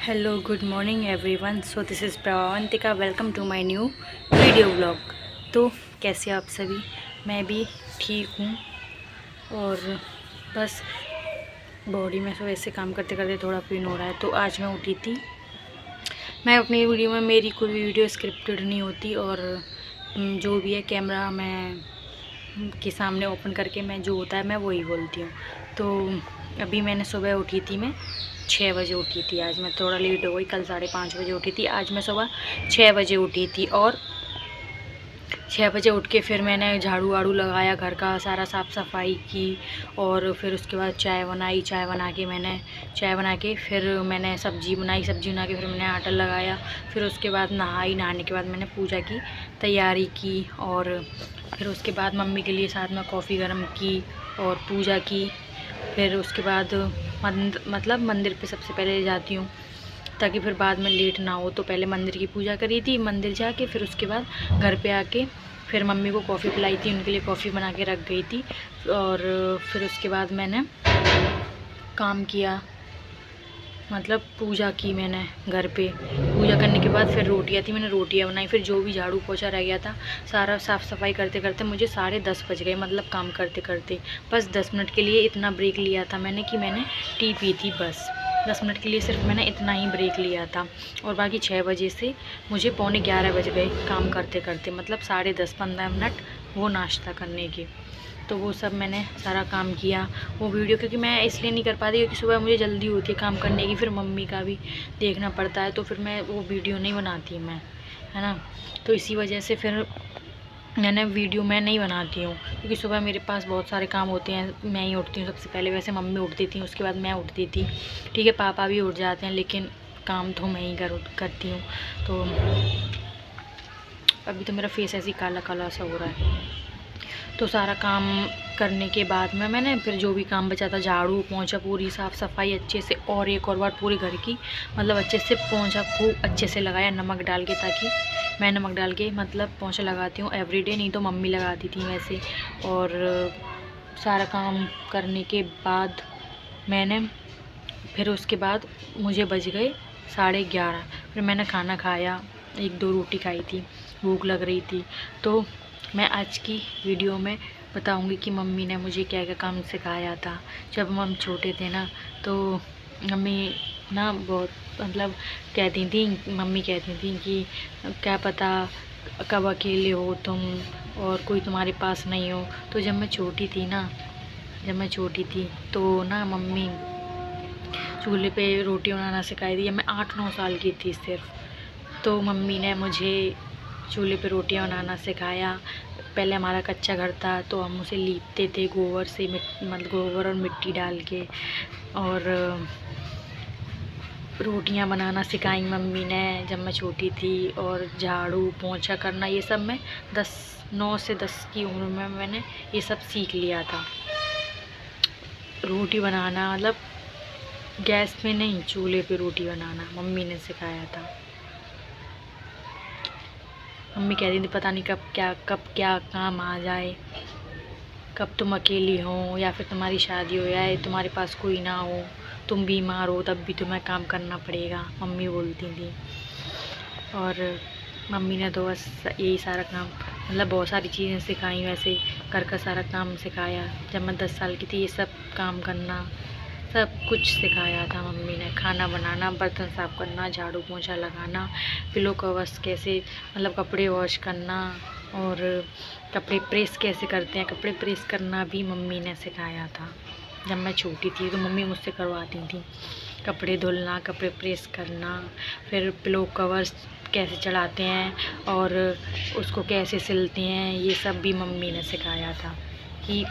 Hello good morning everyone. So this is Pravantika. Welcome to my new video vlog. तो कैसे आप सभी? मैं भी ठीक हूँ और बस बॉडी में सुबह से काम करते करते थोड़ा पेन हो रहा है। तो आज मैं उठी थी। मैं अपनी वीडियो में मेरी कोई भी वीडियो स्क्रिप्टेड नहीं होती और जो भी है कैमरा मैं के सामने ओपन करके मैं जो होता है मैं वही बोलती हूँ। तो अभी मैंने सुबह उठी थी, मैं 6 बजे उठी थी। आज मैं थोड़ा लेट हो गई, कल 5:30 बजे उठी थी। आज मैं सुबह 6 बजे उठी थी और 6 बजे उठ के फिर मैंने झाड़ू वाड़ू लगाया, घर का सारा साफ़ सफाई की और फिर उसके बाद चाय बनाई। चाय बना के फिर मैंने सब्ज़ी बनाई। सब्ज़ी बना के फिर मैंने आटा लगाया। फिर उसके बाद नहाने के बाद मैंने पूजा की तैयारी की और फिर उसके बाद मम्मी के लिए साथ में कॉफ़ी गर्म की और पूजा की। फिर उसके बाद मंदिर पे सबसे पहले जाती हूँ ताकि फिर बाद में लेट ना हो। तो पहले मंदिर की पूजा करी थी, मंदिर जाके फिर उसके बाद घर पे आके फिर मम्मी को कॉफ़ी पिलाई थी, उनके लिए कॉफ़ी बना के रख गई थी। और फिर उसके बाद मैंने काम किया, मतलब पूजा की मैंने घर पे। पूजा करने के बाद फिर रोटियाँ थी, मैंने रोटियाँ बनाई। फिर जो भी झाड़ू पोछा रह गया था सारा साफ़ सफाई करते करते मुझे 10:30 बज गए, मतलब काम करते करते। बस 10 मिनट के लिए इतना ब्रेक लिया था मैंने कि मैंने टी पी थी। बस 10 मिनट के लिए सिर्फ मैंने इतना ही ब्रेक लिया था और बाकी 6 बजे से मुझे 11:45 बज गए काम करते करते, मतलब 10:30-15 मिनट वो नाश्ता करने के। तो वो सब मैंने सारा काम किया। वो वीडियो क्योंकि मैं इसलिए नहीं कर पाती क्योंकि सुबह मुझे जल्दी होती है काम करने की, फिर मम्मी का भी देखना पड़ता है, तो फिर मैं वो वीडियो नहीं बनाती मैं, है ना। तो इसी वजह से फिर मैंने वीडियो मैं नहीं बनाती हूँ क्योंकि सुबह मेरे पास बहुत सारे काम होते हैं। मैं ही उठती हूँ सबसे पहले, वैसे मम्मी उठती थी, उसके बाद मैं उठती थी, ठीक है, पापा भी उठ जाते हैं, लेकिन काम तो मैं ही करती हूँ। तो अभी तो मेरा फेस ऐसे ही काला काला सा हो रहा है। तो सारा काम करने के बाद में मैंने फिर जो भी काम बचा था, झाड़ू पोंछा, पूरी साफ़ सफाई अच्छे से और एक और बार पूरे घर की, मतलब अच्छे से पोंछा खूब अच्छे से लगाया नमक डाल के, ताकि मैं नमक डाल के मतलब पोंछा लगाती हूँ एवरीडे, नहीं तो मम्मी लगाती थी वैसे। और सारा काम करने के बाद मैंने फिर उसके बाद मुझे बज गए 11:30। फिर मैंने खाना खाया, 1-2 रोटी खाई थी, भूख लग रही थी। तो मैं आज की वीडियो में बताऊंगी कि मम्मी ने मुझे क्या क्या काम सिखाया था। जब हम छोटे थे ना, तो मम्मी ना बहुत मतलब मम्मी कहती थी कि क्या पता कब अकेले हो तुम और कोई तुम्हारे पास नहीं हो। तो जब मैं छोटी थी तो ना मम्मी चूल्हे पे रोटी बनाना सिखाई थी। मैं 8-9 साल की थी सिर्फ, तो मम्मी ने मुझे चूल्हे पे रोटियां बनाना सिखाया। पहले हमारा कच्चा घर था तो हम उसे लीपते थे गोबर से, मतलब गोबर और मिट्टी डाल के, और रोटियां बनाना सिखाई मम्मी ने जब मैं छोटी थी। और झाड़ू पोंछा करना, ये सब मैं 9 से 10 की उम्र में मैंने ये सब सीख लिया था। रोटी बनाना मतलब गैस पे नहीं, चूल्हे पे रोटी बनाना मम्मी ने सिखाया था। मम्मी कहती थी पता नहीं कब क्या काम आ जाए, कब तुम अकेली हो या फिर तुम्हारी शादी हो या तुम्हारे पास कोई ना हो, तुम बीमार हो तब भी तुम्हें काम करना पड़ेगा, मम्मी बोलती थी। और मम्मी ने तो बस यही सारा काम, मतलब बहुत सारी चीज़ें सिखाई, वैसे घर का सारा काम सिखाया। जब मैं 10 साल की थी ये सब काम करना सब कुछ सिखाया था मम्मी ने। खाना बनाना, बर्तन साफ़ करना, झाड़ू पोंछा लगाना, पिलो कवर्स कैसे, मतलब कपड़े वॉश करना, और कपड़े प्रेस कैसे करते हैं, कपड़े प्रेस करना भी मम्मी ने सिखाया था। जब मैं छोटी थी तो मम्मी मुझसे करवाती थी, कपड़े धुलना, कपड़े प्रेस करना, फिर पिलो कवर्स कैसे चढ़ाते हैं और उसको कैसे सिलते हैं, ये सब भी मम्मी ने सिखाया था। कि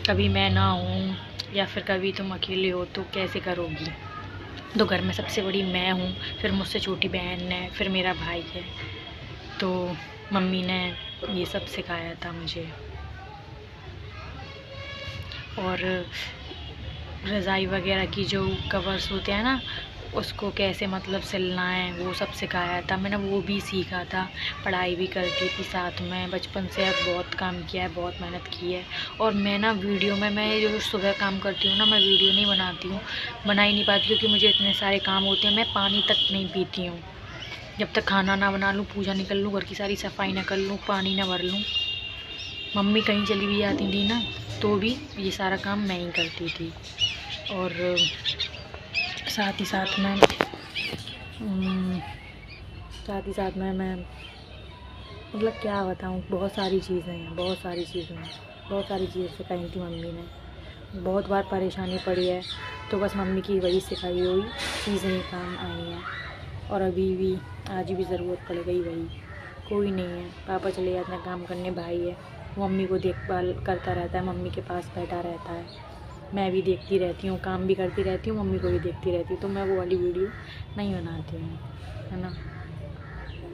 कभी मैं ना हूँ या फिर कभी तुम अकेले हो तो कैसे करोगी। तो घर में सबसे बड़ी मैं हूँ, फिर मुझसे छोटी बहन है, फिर मेरा भाई है। तो मम्मी ने ये सब सिखाया था मुझे। और रज़ाई वगैरह की जो कवर्स होते हैं ना, उसको कैसे मतलब सिलना है वो सब सिखाया था। मैंने वो भी सीखा था, पढ़ाई भी करती थी साथ में। बचपन से अब बहुत काम किया है, बहुत मेहनत की है। और मैं ना वीडियो में, मैं जो सुबह काम करती हूँ ना, मैं वीडियो नहीं बनाती हूँ, बना ही नहीं पाती, क्योंकि मुझे इतने सारे काम होते हैं। मैं पानी तक नहीं पीती हूँ जब तक खाना ना बना लूँ, पूजा नहीं कर लूँ, घर की सारी सफाई ना कर लूँ, पानी ना भर लूँ। मम्मी कहीं चली भी जाती थी ना, तो भी ये सारा काम मैं ही करती थी। और साथ ही साथ में मैं मतलब क्या बताऊँ, बहुत सारी चीज़ें हैं, बहुत सारी चीज़ें सिखाई थी मम्मी ने। बहुत बार परेशानी पड़ी है, तो बस मम्मी की वही सिखाई हुई चीज़ें ही काम आई हैं। और अभी भी आज भी ज़रूरत पड़ गई वही। कोई नहीं है, पापा चले जाते हैं काम करने, भाई है, मम्मी को देखभाल करता रहता है, मम्मी के पास बैठा रहता है। मैं भी देखती रहती हूँ, काम भी करती रहती हूँ, मम्मी को भी देखती रहती हूँ। तो मैं वो वाली वीडियो नहीं बनाती हूँ, है ना,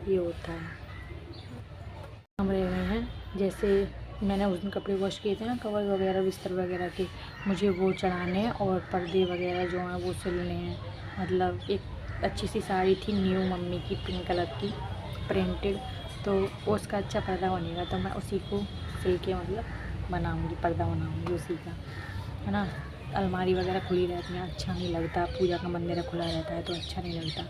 ये होता है। कमरे में हैं, जैसे मैंने उस दिन कपड़े वॉश किए थे ना, कवर वगैरह बिस्तर वगैरह के, मुझे वो चढ़ाने हैं और पर्दे वगैरह जो हैं वो सिलने हैं। मतलब एक अच्छी सी साड़ी थी न्यू मम्मी की, पिंक कलर की प्रिंटेड, तो उसका अच्छा पर्दा बनेगा, तो मैं उसी को सिल के मतलब बनाऊँगी, पर्दा बनाऊँगी उसी का, है ना। अलमारी वगैरह खुली रहती हैं, अच्छा नहीं लगता, पूजा का मंदिर खुला रहता है तो अच्छा नहीं लगता,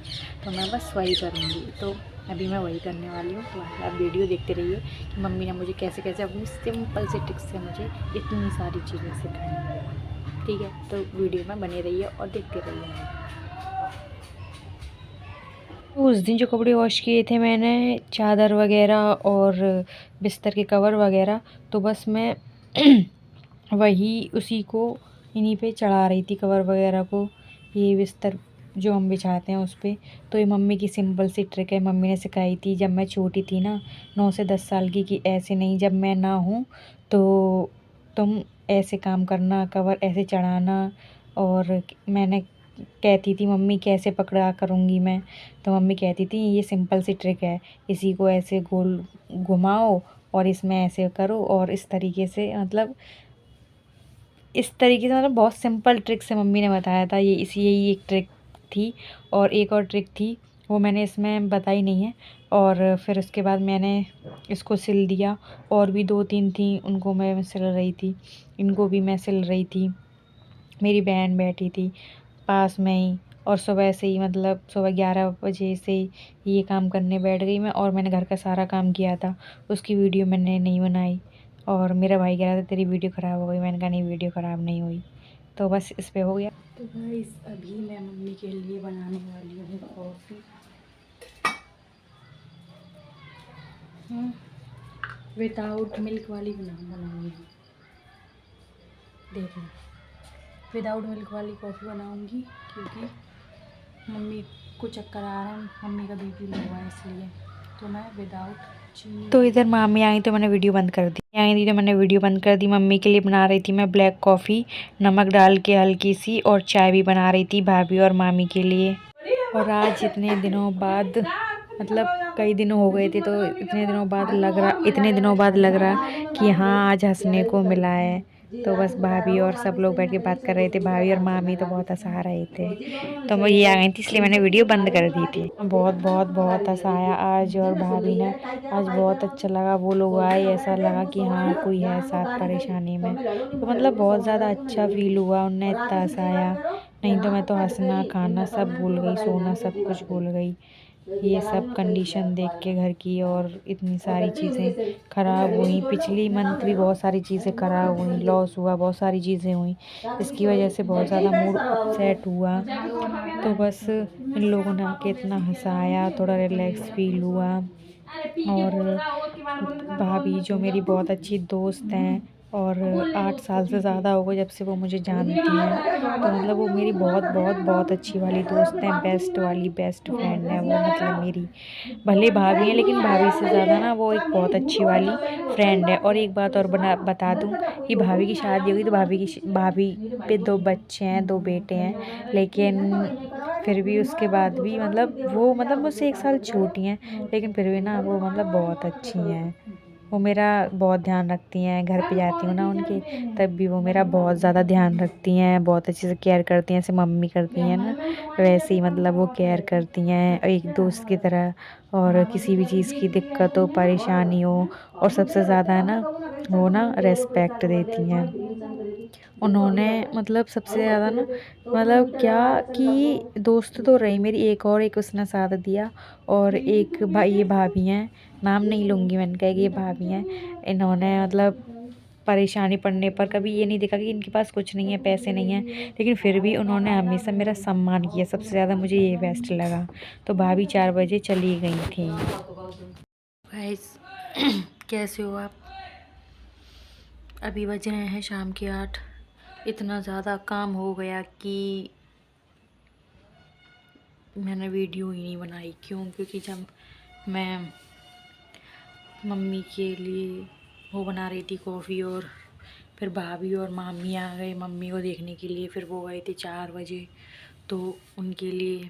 तो मैं बस वही करूँगी। तो अभी मैं वही करने वाली हूँ। तो आप वीडियो देखते रहिए कि मम्मी ने मुझे कैसे कैसे अपनी सिंपल से टिक्स से मुझे इतनी सारी चीज़ें सिखाई। ठीक है, तो वीडियो में बने रहिए और देखते रहिए। उस दिन जो कपड़े वॉश किए थे मैंने, चादर वगैरह और बिस्तर के कवर वगैरह, तो बस मैं वही उसी को इन्हीं पे चढ़ा रही थी, कवर वगैरह को, ये बिस्तर जो हम बिछाते हैं उस पर। तो ये मम्मी की सिंपल सी ट्रिक है, मम्मी ने सिखाई थी जब मैं छोटी थी ना, 9 से 10 साल की, कि ऐसे नहीं, जब मैं ना हूँ तो तुम ऐसे काम करना, कवर ऐसे चढ़ाना। और मैंने कहती थी मम्मी कैसे पकड़ा करूँगी मैं, तो मम्मी कहती थी ये सिंपल सी ट्रिक है, इसी को ऐसे गोल घुमाओ और इसमें ऐसे करो, और इस तरीके से, मतलब इस तरीके से, मतलब बहुत सिंपल ट्रिक से मम्मी ने बताया था। ये इसी यही एक ट्रिक थी, और एक और ट्रिक थी वो मैंने इसमें बताई नहीं है। और फिर उसके बाद मैंने इसको सिल दिया, और भी 2-3 थी, उनको मैं सिल रही थी, इनको भी मैं सिल रही थी। मेरी बहन बैठी थी पास में ही, और सुबह से ही, मतलब सुबह 11 बजे से ये काम करने बैठ गई मैं, और मैंने घर का सारा काम किया था। उसकी वीडियो मैंने नहीं बनाई, और मेरा भाई कह रहा था तेरी वीडियो ख़राब हो गई। मैंने कहा नहीं, वीडियो ख़राब नहीं हुई। तो बस इस पे हो गया। तो गाइस अभी मैं मम्मी के लिए बनाने वाली हूँ कॉफ़ी। विदाउट मिल्क वाली बनाऊँगी, देखना, विदाउट मिल्क वाली कॉफ़ी बनाऊँगी, क्योंकि मम्मी को चक्कर आ रहा है, मम्मी का बीपी लो हुआ है, इसलिए तो मैं विदाउट चीनी। तो इधर मामी आई तो मैंने वीडियो बंद कर दी, आई थी तो मैंने वीडियो बंद कर दी। मम्मी के लिए बना रही थी मैं ब्लैक कॉफ़ी, नमक डाल के हल्की सी, और चाय भी बना रही थी भाभी और मामी के लिए। और आज इतने दिनों बाद, मतलब कई दिनों हो गए थे, तो इतने दिनों बाद लग रहा कि हाँ आज हंसने को मिला है। तो बस भाभी और सब लोग बैठ के बात कर रहे थे, भाभी और मामी तो बहुत हंसा रहे थे, तो मैं ये आ गई थी, इसलिए मैंने वीडियो बंद कर दी थी। बहुत बहुत बहुत हंसाया आज, और भाभी ने आज बहुत अच्छा लगा, वो लोग आए, ऐसा लगा कि हाँ कोई है साथ परेशानी में, तो मतलब बहुत ज़्यादा अच्छा फील हुआ, उनने इतना हंसाया। नहीं तो मैं तो हंसना खाना सब भूल गई, सोना सब कुछ भूल गई। ये सब कंडीशन देख के घर की, और इतनी सारी चीज़ें ख़राब हुई, पिछली मंथ भी बहुत सारी चीज़ें ख़राब हुई, लॉस हुआ, बहुत सारी चीज़ें हुई, इसकी वजह से बहुत ज़्यादा मूड अपसेट हुआ। तो बस इन लोगों ने आके इतना हंसाया, थोड़ा रिलैक्स फील हुआ। और भाभी जो मेरी बहुत अच्छी दोस्त हैं, और 8 साल से ज़्यादा हो गए जब से वो मुझे जानती हैं, तो मतलब वो मेरी बहुत बहुत बहुत अच्छी वाली दोस्त हैं, बेस्ट वाली बेस्ट फ्रेंड है वो, मतलब मेरी भले भाभी हैं, लेकिन भाभी से ज़्यादा ना वो एक बहुत अच्छी वाली फ्रेंड है। और एक बात और बता दूँ कि भाभी की शादी हुई, तो भाभी पे 2 बच्चे हैं, 2 बेटे हैं, लेकिन फिर भी उसके बाद भी, मतलब वो, मतलब मुझसे 1 साल छोटी हैं, लेकिन फिर भी ना वो मतलब बहुत अच्छी हैं। वो मेरा बहुत ध्यान रखती हैं। घर पे जाती हूँ ना उनके, तब भी वो मेरा बहुत ज़्यादा ध्यान रखती हैं, बहुत अच्छे से केयर करती हैं, जैसे मम्मी करती हैं ना वैसे ही मतलब वो केयर करती हैं एक दोस्त की तरह। और किसी भी चीज़ की दिक्कत हो, परेशानी हो, और सबसे ज़्यादा है ना वो ना रेस्पेक्ट देती हैं। उन्होंने मतलब सबसे ज़्यादा ना मतलब क्या कि दोस्त तो रही मेरी, एक उसने साथ दिया, और एक भाई ये भाभी हैं, नाम नहीं लूँगी मैंने कहा कि ये भाभी हैं। इन्होंने मतलब परेशानी पड़ने पर कभी ये नहीं देखा कि इनके पास कुछ नहीं है, पैसे नहीं हैं, लेकिन फिर भी उन्होंने हमेशा मेरा सम्मान किया। सबसे ज़्यादा मुझे ये बेस्ट लगा। तो भाभी 4 बजे चली गई थी। गाइस कैसे हो आप? अभी बज रहे हैं शाम के 8। इतना ज़्यादा काम हो गया कि मैंने वीडियो ही नहीं बनाई। क्यों? क्योंकि जब मैं मम्मी के लिए वो बना रही थी कॉफ़ी, और फिर भाभी और मामी आ गए मम्मी को देखने के लिए। फिर वो गए थे 4 बजे, तो उनके लिए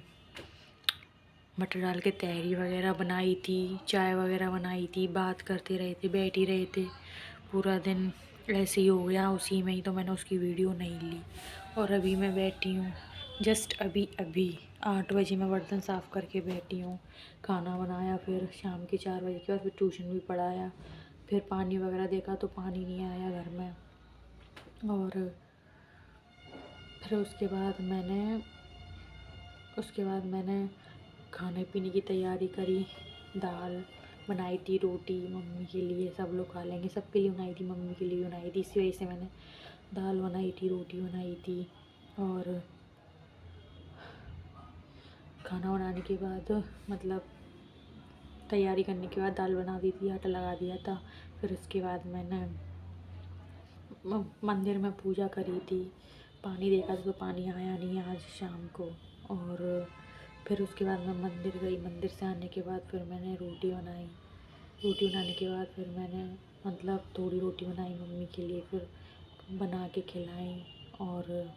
मटर डाल के तहरी वगैरह बनाई थी, चाय वगैरह बनाई थी, बात करते रहे थे, बैठ ही रहे थे। पूरा दिन ऐसे ही हो गया उसी में ही, तो मैंने उसकी वीडियो नहीं ली। और अभी मैं बैठी हूँ, जस्ट अभी अभी 8 बजे मैं बर्तन साफ़ करके बैठी हूँ। खाना बनाया, फिर शाम के 4 बजे के बाद फिर ट्यूशन भी पढ़ाया। फिर पानी वगैरह देखा तो पानी नहीं आया घर में। और फिर उसके बाद मैंने खाने पीने की तैयारी करी। दाल बनाई थी, रोटी मम्मी के लिए, सब लोग खा लेंगे, सबके लिए बनाई थी, मम्मी के लिए बनाई थी, इसी वजह से मैंने दाल बनाई थी, रोटी बनाई थी। और खाना बनाने के बाद मतलब तैयारी करने के बाद दाल बना दी थी, आटा लगा दिया था। फिर उसके बाद मैंने मंदिर में पूजा करी थी। पानी देखा तो पानी आया नहीं आज शाम को। और फिर उसके बाद मैं मंदिर गई। मंदिर से आने के बाद फिर मैंने रोटी बनाई। रोटी बनाने के बाद फिर मैंने मतलब थोड़ी रोटी बनाई मम्मी के लिए, फिर बना के खिलाई। और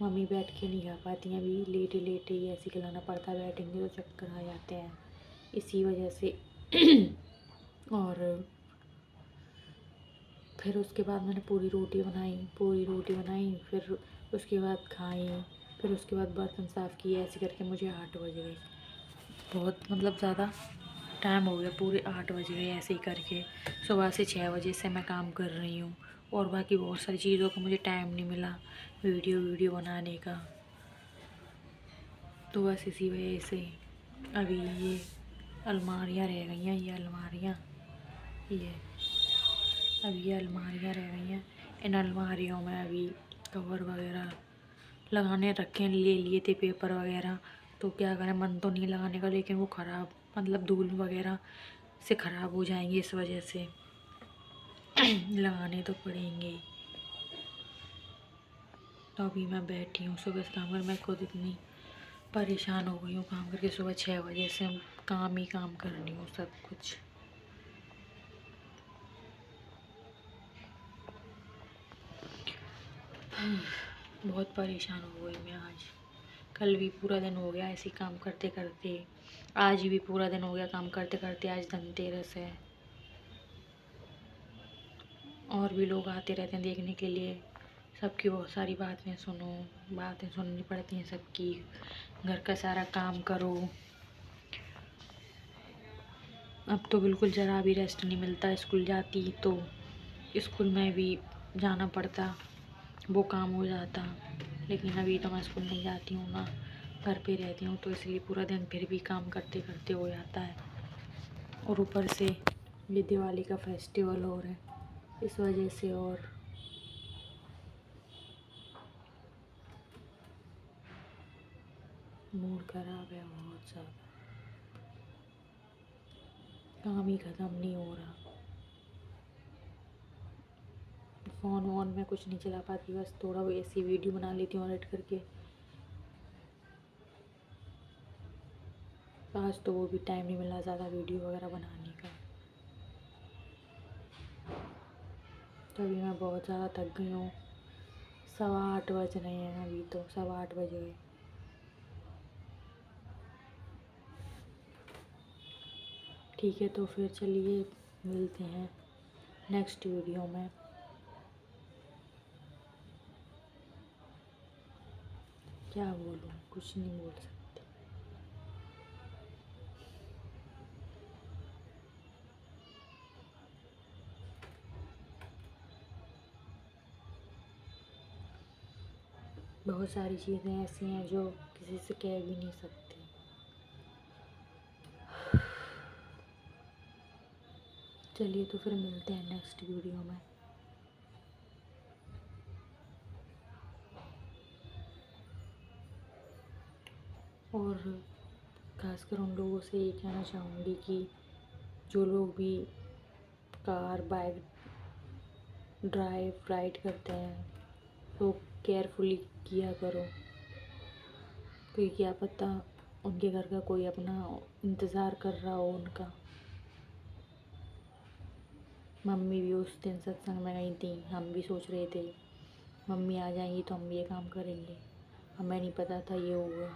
मम्मी बैठ के नहीं खा पाती हैं, अभी लेटे लेटे ही ऐसे खिलाना पड़ता है, बैठेंगे तो चक्कर आ जाते हैं, इसी वजह से। और फिर उसके बाद मैंने पूरी रोटी बनाई, फिर उसके बाद खाई। फिर उसके बाद बर्तन साफ़ किए, ऐसे करके मुझे 8 बज गए। बहुत मतलब ज़्यादा टाइम हो गया, पूरे 8 बज गए ऐसे ही करके। सुबह से 6 बजे से मैं काम कर रही हूँ, और बाकी बहुत सारी चीज़ों का मुझे टाइम नहीं मिला वीडियो बनाने का। तो बस इसी वजह से अभी ये अलमारियाँ रह गई हैं, ये अलमारियाँ रह गई हैं। इन अलमारियों में अभी कवर वगैरह लगाने रखे ले लिए थे, पेपर वगैरह। तो क्या करें, मन तो नहीं लगाने का, लेकिन वो ख़राब मतलब धूल वगैरह से ख़राब हो जाएंगे, इस वजह से लगाने तो पड़ेंगे। तो अभी मैं बैठी हूँ सुबह से काम कर, मैं खुद इतनी परेशान हो गई हूँ काम करके। सुबह 6 बजे से काम ही काम कर रही हूँ सब कुछ। बहुत परेशान हो गई मैं आज। कल भी पूरा दिन हो गया ऐसे काम करते करते, आज भी पूरा दिन हो गया काम करते करते। आज धनतेरस है, और भी लोग आते रहते हैं देखने के लिए। सबकी बहुत सारी बातें सुननी पड़ती हैं सबकी। घर का सारा काम करो। अब तो बिल्कुल ज़रा भी रेस्ट नहीं मिलता। स्कूल जाती तो स्कूल में भी जाना पड़ता, वो काम हो जाता। लेकिन अभी तो मैं स्कूल नहीं जाती हूँ ना, घर पे रहती हूँ, तो इसलिए पूरा दिन फिर भी काम करते करते हो जाता है। और ऊपर से ये दिवाली का फेस्टिवल हो रहा है, इस वजह से और मूड ख़राब है बहुत ज़्यादा। काम ही ख़त्म नहीं हो रहा। फ़ोन वोन में कुछ नहीं चला पाती, बस थोड़ा वो ऐसी वीडियो बना लेती हूँ एडिट करके। आज तो वो भी टाइम नहीं मिला ज़्यादा वीडियो वगैरह बनाने का। तो अभी मैं बहुत ज़्यादा थक गई हूँ। 8:15 बज रहे हैं, अभी तो 8:15 बज गए। ठीक है, तो फिर चलिए मिलते हैं नेक्स्ट वीडियो में। क्या बोलूँ, कुछ नहीं बोल सकती। बहुत सारी चीज़ें ऐसी हैं जो किसी से कह भी नहीं सकते। चलिए तो फिर मिलते हैं नेक्स्ट वीडियो में। और खासकर उन लोगों से ये कहना चाहूँगी कि जो लोग भी कार बाइक राइड करते हैं तो केयरफुली किया करो, क्योंकि क्या पता उनके घर का कोई अपना इंतज़ार कर रहा हो उनका। मम्मी भी उस दिन सत्संग में गई थी, हम भी सोच रहे थे मम्मी आ जाएंगी तो हम भी ये काम करेंगे, हमें नहीं पता था ये होगा।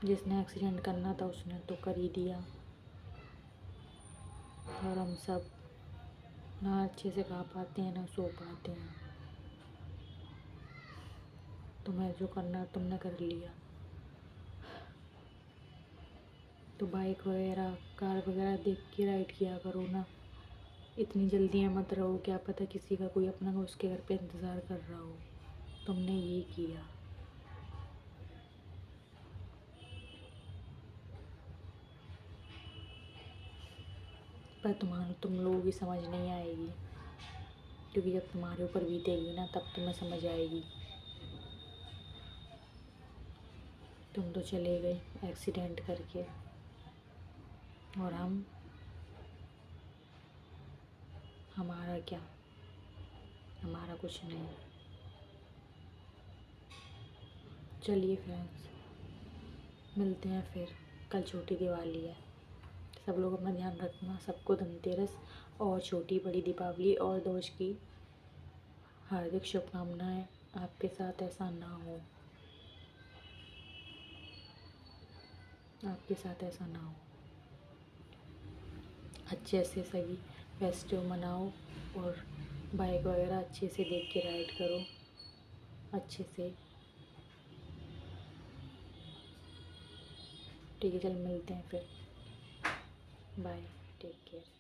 जिसने एक्सीडेंट करना था उसने तो कर ही दिया। और हम सब ना अच्छे से खा पाते हैं ना सो पाते हैं। तुम्हें जो करना तुमने कर लिया, तो बाइक वगैरह कार वगैरह देख के राइड किया करो ना। इतनी जल्दी में मत रहो, क्या पता किसी का कोई अपना उसके घर पे इंतज़ार कर रहा हो, तुमने ये किया। पर तुम लोगों की समझ नहीं आएगी, क्योंकि जब तुम्हारे ऊपर बीतेगी ना तब तुम्हें समझ आएगी। तुम तो चले गए एक्सीडेंट करके, और हमारा क्या, हमारा कुछ नहीं। चलिए फ्रेंड्स, मिलते हैं फिर। कल छोटी दिवाली है, सब लोग अपना ध्यान रखना। सबको धनतेरस और छोटी बड़ी दीपावली और दोष की हार्दिक शुभकामनाएं। आपके साथ ऐसा ना हो, आपके साथ ऐसा ना हो। अच्छे से सभी फेस्टिव मनाओ और बाइक वगैरह अच्छे से देख के राइड करो अच्छे से। ठीक है, चल मिलते हैं फिर। Bye, take care.